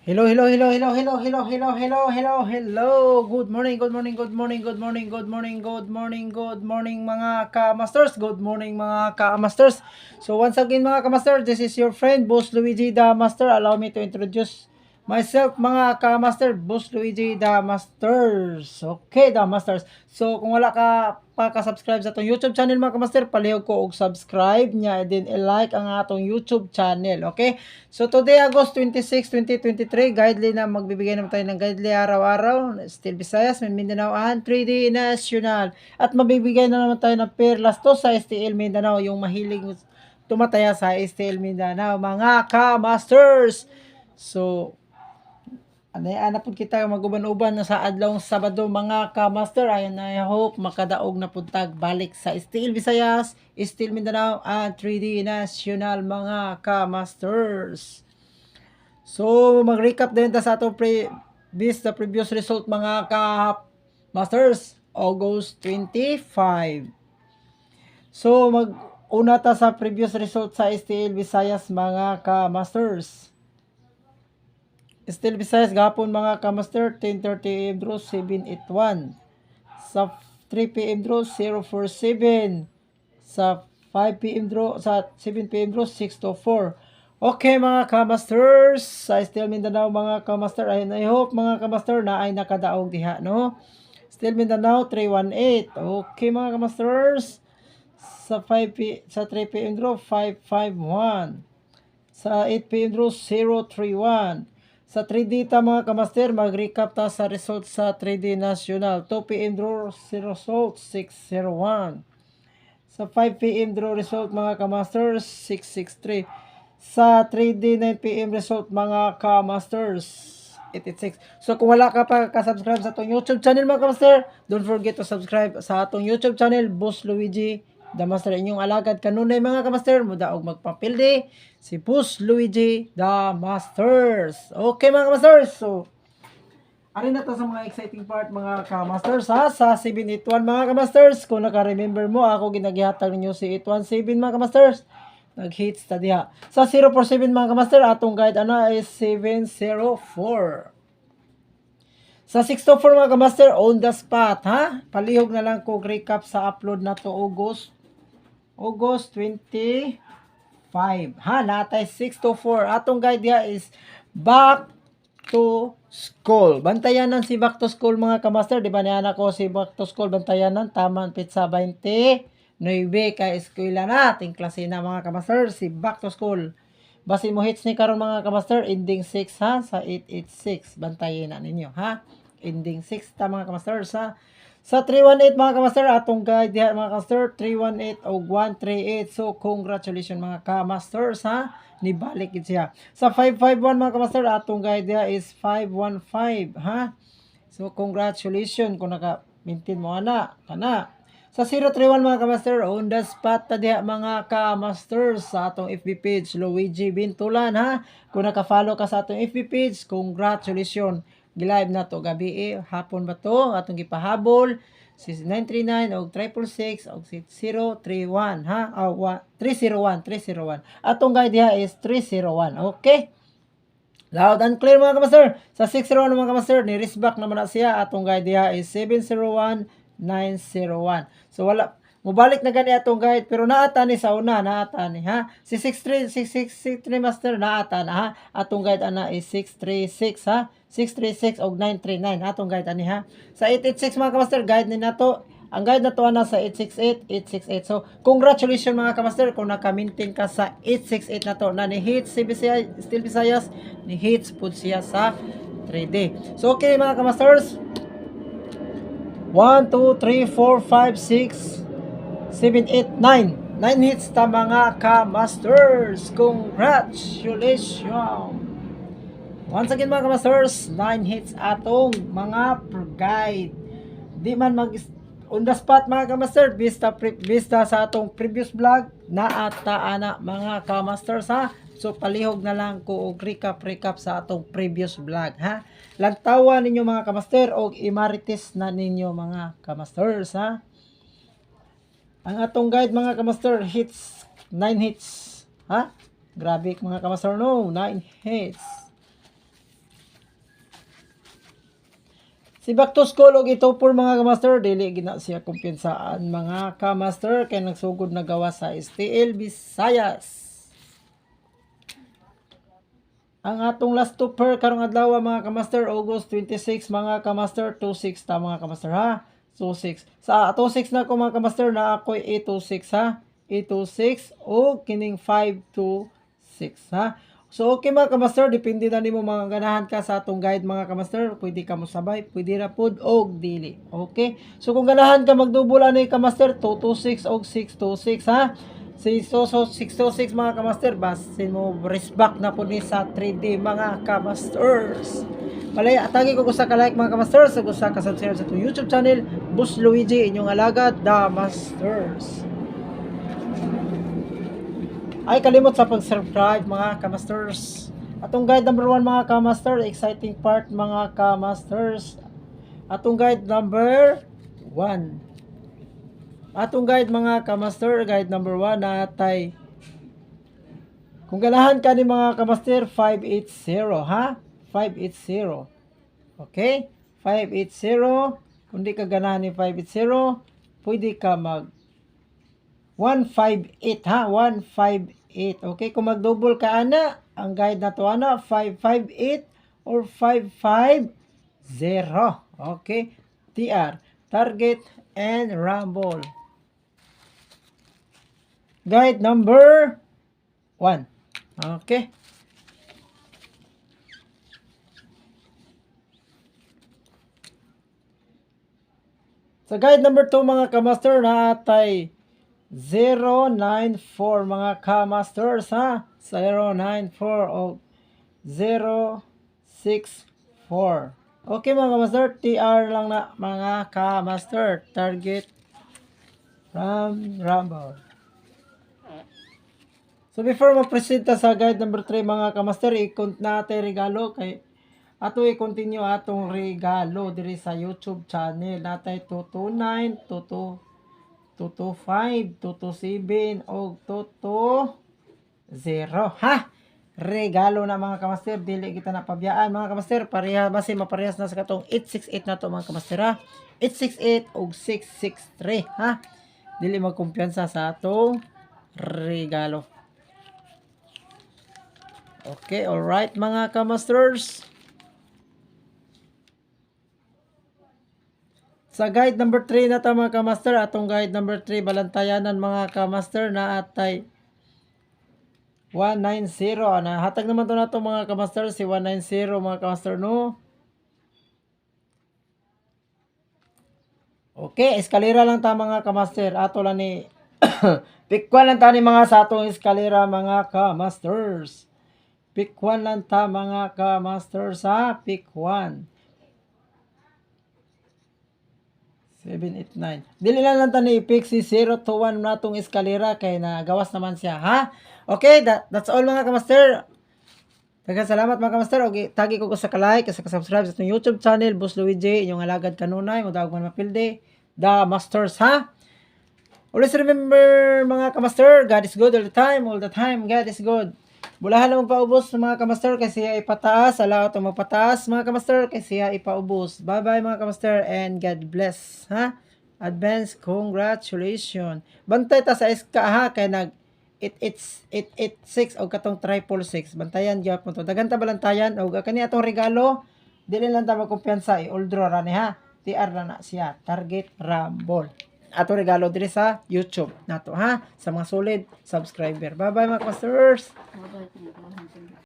Hello, hello, hello, hello, hello, hello, hello, hello, hello, hello. Good morning, good morning, good morning, good morning, good morning, good morning, good morning mga ka-masters. Good morning mga ka-masters. So once again mga ka-master, this is your friend Boss Luigi the Master. Allow me to introduce myself mga ka-master, Boss Luigi the Masters. Okay, the Masters. So kung wala ka pa ka-subscribe sa atong YouTube channel mga ka-master, palihog ko og subscribe niya and then i-like ang atong YouTube channel. Okay? So today August 26, 2023, guidely na magbibigay naman tayo ng guidely araw-araw. Still Visayas, Mindanao, and 3D National. At mabibigay na naman tayo ng perlas to sa STL Mindanao, yung mahilig tumataya sa STL Mindanao, mga ka-masters. So, ana po kita maguban-uban na sa adlawng Sabado mga ka-master. Ayan na, I hope makadaog na puntag balik sa Steel Visayas, Steel Mindanao, at 3D National mga ka-masters. So, mag-recap din ta sa atong previous result mga ka-masters. August 25. So, mag-una ta sa previous result sa Steel Visayas mga ka-masters. Still Visayas gapon mga kamaster, 10:30 AM draw 781. Sa 3 PM draw 047. Sa 5 PM draw, sa 7 PM draw 624. Okay mga kamasters, sa Still Mindanao mga kamaster, I hope mga kamaster na ay nakadaog diha, no? Still Mindanao 318. Okay mga kamasters, sa 3 PM draw 551. Sa 8 PM draw 031. Sa 3D ta mga kamaster, mag-recap ta sa result sa 3D National. 2 PM draw result 601. Sa 5 PM draw result mga kamasters 663. Sa 3D 9 PM result mga kamasters 886. So kung wala ka pa ka-subscribe sa atong YouTube channel mga kamaster, don't forget to subscribe sa atong YouTube channel, Boss Luigi the Master. Inyong alagad kanunay mga kamaster, muda og magpapildi si Boss Luigi the Masters. Okay mga kamasters, so ari na to sa mga exciting part mga kamasters ha, sa 781 mga kamasters. Kung naka-remember mo, ako ginagihatag ninyo si 817 mga kamasters. Nag-hits ta diha. Sa 047 mga kamaster, atong guide ano is 704. Sa 624 mga kamaster, on the spot ha. Palihog na lang ko recap sa upload na to August 25. Ha, natay 624. Atong guide diha is back to school. Bantayanan si back to school mga kamaster. Di ba niyan ako si back to school bantayanan. Taman pizza 20. 9 ka eskwela na. Ting klase na mga kamaster. Si back to school. Basi mo hits ni karon mga kamaster. Ending 6 ha. Sa 886. Bantayan na ninyo ha. Ending 6 ta mga kamaster sa 318 mga kamaster, atong guide diha mga kamaster, 318 o 138. So congratulations mga kamasters ha, nibalik gid siya. Sa 551 mga kamaster, atong guide diha is 515 ha. So congratulations kung naka-maintain mo ana kana. Sa 031 mga kamaster, on the spot ta diha mga kamasters sa atong FB page Luigi Bintulan ha. Kung naka-follow ka sa atong FB page, congratulations. Gilive na to gabi hapon ba to atong gipahabol si 939 og 666 og 031 ha. 301 atong guide diha is 301. Okay, loud and clear mga kamaster. Sa 601 mga kamaster, ni Risback naman na siya. Atong guide diha is 701901. So wala mubalik na gani atong guide pero naata ni sa una, naata ni ha. Si 663 master naata na ha. Atong guide ana is 636 ha. 636 og 939 atong guide ani ha. Sa 886 mga kamaster, guide ni nato. Ang guide na to ana sa 868. So congratulations mga kamaster kung naka-maintain ka sa 868 na to. Na ni hits si Still Visayas, ni hits pud siya sa 3D. So okay mga kamasters, 1, 2, 3, 4, 5, 6, 7, 8, 9. 9 hits ta mga ka-masters. Congratulations. Once again mga ka-masters, 9 hits atong mga guide. Di man mag on the spot mga ka-master, vista sa atong previous vlog na ata ana mga ka-masters ha. So palihog na lang ko og recap sa atong previous vlog ha. Lantawan ninyo mga ka-master og imarites na ninyo mga ka-masters ha. Ang atong guide mga kamaster, hits, 9 hits. Ha? Grabe mga kamaster, no? 9 hits. Si back to school og ito por mga kamaster, dili gina siya kumpensaan mga kamaster kay nagsugod na gawa sa STL Visayas. Ang atong last to per karong adlaw mga kamaster, August 26 mga kamaster, 26 ta mga kamaster ha. 26. Sa 26 na ko mga kamaster na ako'y 826 ha. 826 o kining 526 ha. So okay mga kamaster, depende na nimo mga ganahan ka sa atong guide mga kamaster. Pwede ka mo sabay, pwede ra pud og dili. Okay? So kung ganahan ka magdubol ani kamaster, 226 og 626 ha. So 626 mga kamaster, basin mo respect na po ni sa 3D mga kamasters. Malay, atagi ko sa ka-like mga kamasters, sa gusto ka subscribe sa itong YouTube channel, Boss Luigi, inyong alagad, The Masters. Ay, kalimot sa pag-subscribe mga kamasters. Atong guide number 1 mga kamaster, exciting part mga kamasters. Atong guide number 1. Atong guide mga kamaster, guide number 1 natay. Kung ganahan ka ni mga kamaster, 580 ha? 580. Okay? 580. Kung di ka ganahan ni 580, pwede ka mag 158 ha? 158. Okay? Kung mag-double ka ana, ang guide na to ana, 558 or 550. Okay? TR. Target and rumble. Guide number 1. Okay. Sa guide number 2 mga kamaster natay 094 mga kamasters ha. 094 o 064. Okay mga kamaster, TR lang na mga kamaster. Target rumble. So before mo-presenta sa guide number 3 mga kamaster, i-count natin regalo kay ato i-continue atong regalo diri sa YouTube channel. Natay 229, 225, 227 og 220 ha. Regalo na mga kamaster, dili kita napabiyaan mga kamaster, pareha base maparehas na sa katong 868 na to mga kamaster ha. 868 og 663 ha. Dili magkumpiyansa sa atong regalo. Okay, alright mga kamasters. Sa guide number 3 na ta mga kamaster, atong guide number 3 balantayanan mga kamaster na atay 190. Hatag naman to nato mga kamaster si 190 mga kamaster no. Okay, eskalera lang ta mga kamaster. Ato lang ni pikwan lang ta ni mga sa atong eskalera mga kamasters. Pick 1 lang ta mga ka-masters ha. Pick 1. 7, 8, 9. Dili lang ta ni i-pick si 0 to 1 na itong eskalera kay nagawas naman siya ha. Okay, that's all mga ka-master. Daghang salamat mga ka-master. Okay, tagi ko sa ka-like, sa ka-subscribe sa itong YouTube channel, Boss Luigi, inyong alagad kanunay, mudawag man mapilde, The Masters ha. Always remember mga ka-master, God is good all the time, God is good. Bulahan lang magpaubos mga kamaster kay siya ipataas. Alaw ito magpataas mga kamaster kay siya ipaubos. Bye bye mga kamaster and God bless. Ha? Advance congratulations. Bantay ta sa SK ha kay nag 886 o katong 666. Bantayan gyud mo to. Dagan ta balantayan og kani atong regalo. Dili lang ta magkumpiyansa i-all draw ra ni ha. TR na siya. Target rumble. Ato regalo diri sa YouTube nato ha sa mga solid subscriber. Bye bye mga masters.